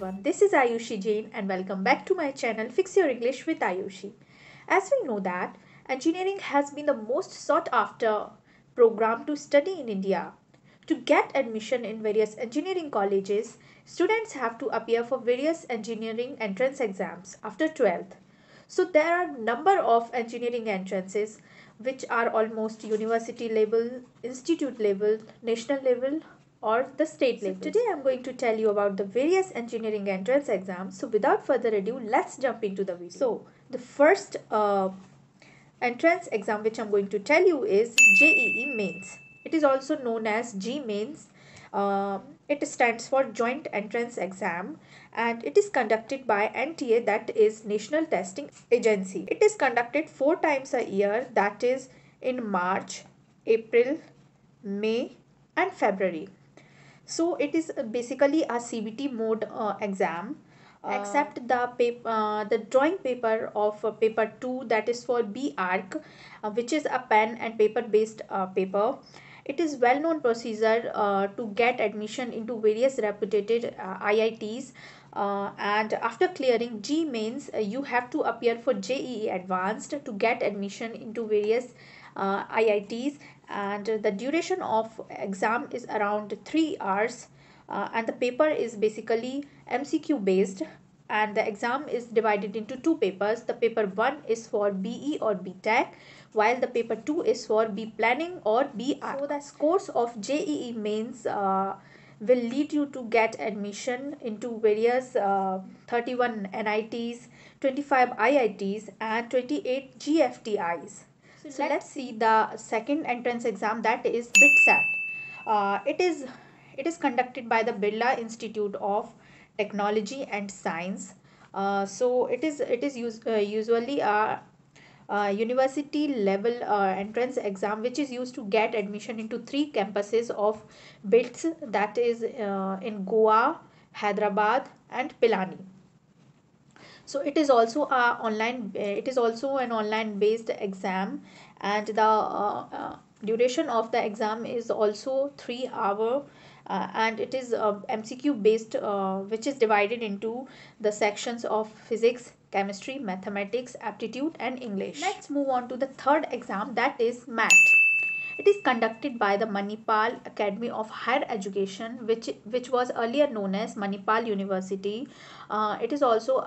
everyone, this is Ayushi Jain and welcome back to my channel Fix Your English with Ayushi. As we know that engineering has been the most sought after program to study in India. To get admission in various engineering colleges, students have to appear for various engineering entrance exams after 12th. So there are number of engineering entrances which are almost university level, institute level, national level or the state level. So today I'm going to tell you about the various engineering entrance exams. So without further ado, let's jump into the video. So the first entrance exam which I'm going to tell you is JEE Mains. It is also known as G Mains. It stands for Joint Entrance Exam and it is conducted by NTA, that is National Testing Agency. It is conducted 4 times a year, that is in March, April, May and February. So it is basically a CBT mode exam. Except the drawing paper of paper 2, that is for B arc, which is a pen and paper based paper. It is well known procedure to get admission into various reputed IITs, and after clearing G mains you have to appear for JEE advanced to get admission into various IITs, and the duration of exam is around 3 hours, and the paper is basically MCQ based, and the exam is divided into 2 papers. The paper 1 is for BE or BTech, while the paper 2 is for B planning or B arc. So the scores of JEE mains will lead you to get admission into various 31 NITs, 25 IITs and 28 GFTIs. So let's see the second entrance exam, that is BITSAT. It is conducted by the Birla Institute of Technology and Science. So it is usually a university level entrance exam which is used to get admission into 3 campuses of BITS, that is in Goa, Hyderabad and Pilani. So it is also an online based exam, and the duration of the exam is also 3 hour, and it is MCQ based, which is divided into the sections of physics, chemistry, mathematics, aptitude and English. Let's move on to the third exam, that is MAT. It is conducted by the Manipal Academy of Higher Education, which was earlier known as Manipal University. It is also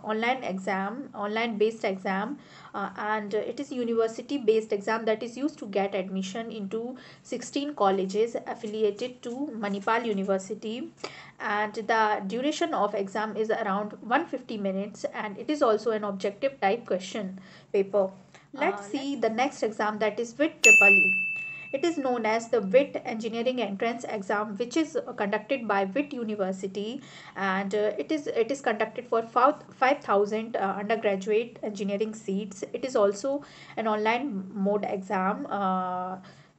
online based exam, and it is university based exam that is used to get admission into 16 colleges affiliated to Manipal University, and the duration of exam is around 150 minutes, and it is also an objective type question paper. Let's see the next exam, that is WIT Triple E. It is known as the WIT Engineering Entrance Exam, which is conducted by WIT University, and it is conducted for 5,000 undergraduate engineering seats. It is also an online mode exam.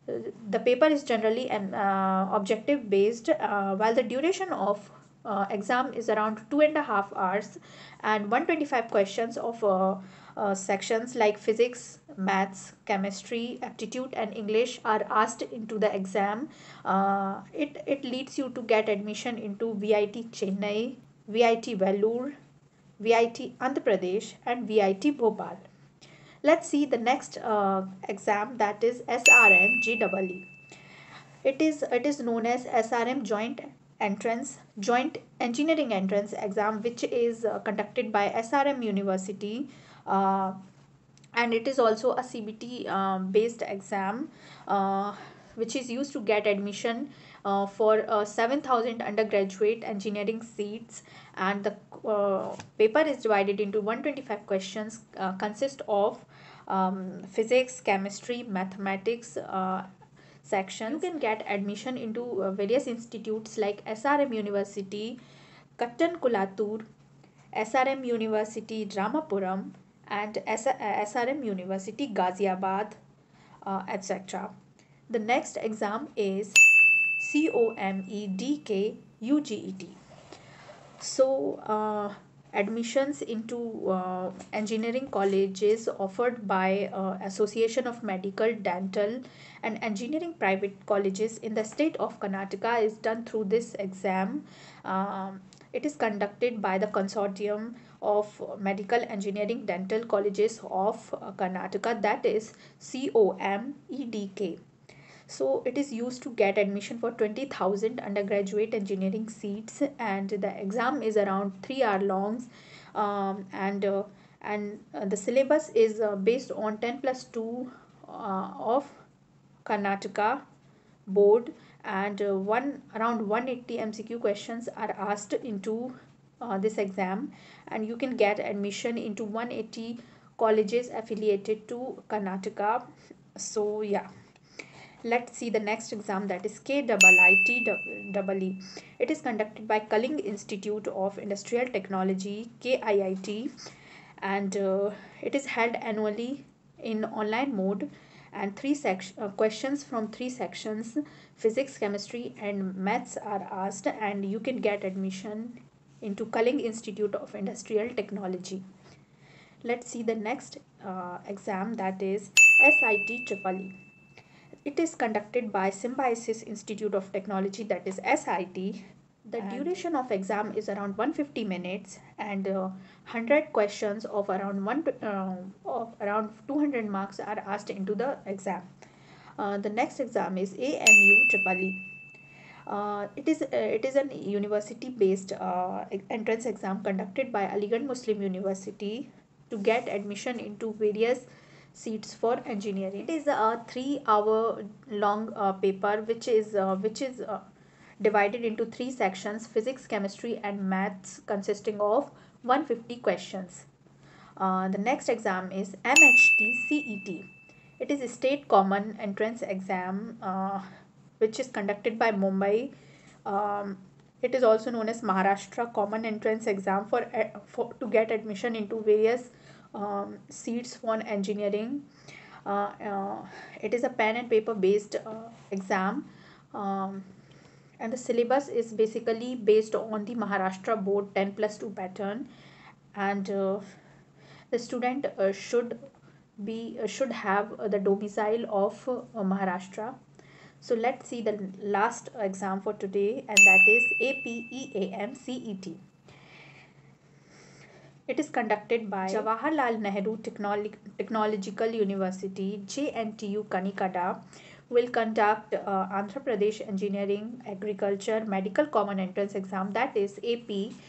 The paper is generally an objective based, while the duration of exam is around 2.5 hours, and 125 questions of sections like physics, maths, chemistry, aptitude and English are asked into the exam. It leads you to get admission into VIT Chennai, VIT Vellore, VIT Andhra Pradesh and VIT Bhopal. Let's see the next exam, that is SRM JEE. It is known as SRM Joint Engineering Entrance Exam, which is conducted by SRM University, and it is also a CBT based exam, which is used to get admission for 7,000 undergraduate engineering seats, and the paper is divided into 125 questions, consist of physics, chemistry, mathematics sections. You can get admission into various institutes like SRM University, Kattan Kulatur, SRM University Ramapuram and SRM University Ghaziabad, etc. The next exam is COMEDK UGET. So admissions into engineering colleges offered by Association of Medical, Dental and Engineering Private Colleges in the state of Karnataka is done through this exam. It is conducted by the consortium of Medical Engineering Dental Colleges of Karnataka, that is COMEDK. So it is used to get admission for 20,000 undergraduate engineering seats, and the exam is around 3 hour long. And the syllabus is based on 10 plus 2 of Karnataka board, and one around 180 MCQ questions are asked into this exam, and you can get admission into 180 colleges affiliated to Karnataka. So yeah, let's see the next exam, that is KIITEE. It is conducted by Kaling Institute of Industrial Technology, KIIT, and it is held annually in online mode, and questions from 3 sections, physics, chemistry and maths, are asked, and you can get admission into Kaling Institute of Industrial Technology. Let's see the next exam, that is SIT. It is conducted by Symbiosis Institute of Technology, that is SIT. The duration of exam is around 150 minutes, and 100 questions of around 200 marks are asked into the exam. The next exam is AMU. It is an university based entrance exam conducted by Aligarh Muslim University to get admission into various seats for engineering. It is a 3 hour long paper which is divided into 3 sections, physics, chemistry and maths, consisting of 150 questions. The next exam is MHT. It is a state common entrance exam which is conducted by Mumbai. It is also known as Maharashtra Common Entrance Exam for to get admission into various seats for engineering. It is a pen and paper based exam, and the syllabus is basically based on the Maharashtra board 10 plus 2 pattern, and the student should have the domicile of Maharashtra. So let's see the last exam for today, and that is APEAM-CET. It is conducted by Jawaharlal Nehru Technological University, JNTU Kanikada. Will conduct Andhra Pradesh Engineering, Agriculture, Medical Common Entrance Exam, that is APEAM-CET.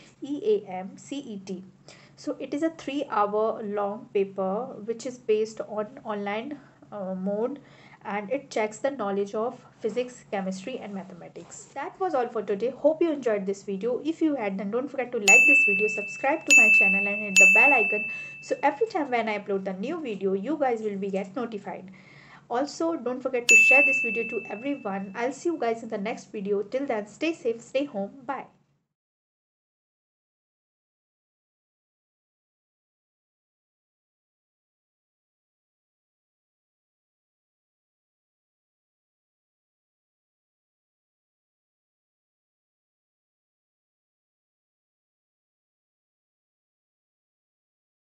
So it is a 3 hour long paper which is based on online mode, and it checks the knowledge of physics, chemistry and mathematics. That was all for today. Hope you enjoyed this video. If you had, then don't forget to like this video, subscribe to my channel and hit the bell icon, so every time when I upload the new video, you guys will be get notified. Also, don't forget to share this video to everyone. I'll see you guys in the next video. Till then, stay safe, stay home. Bye.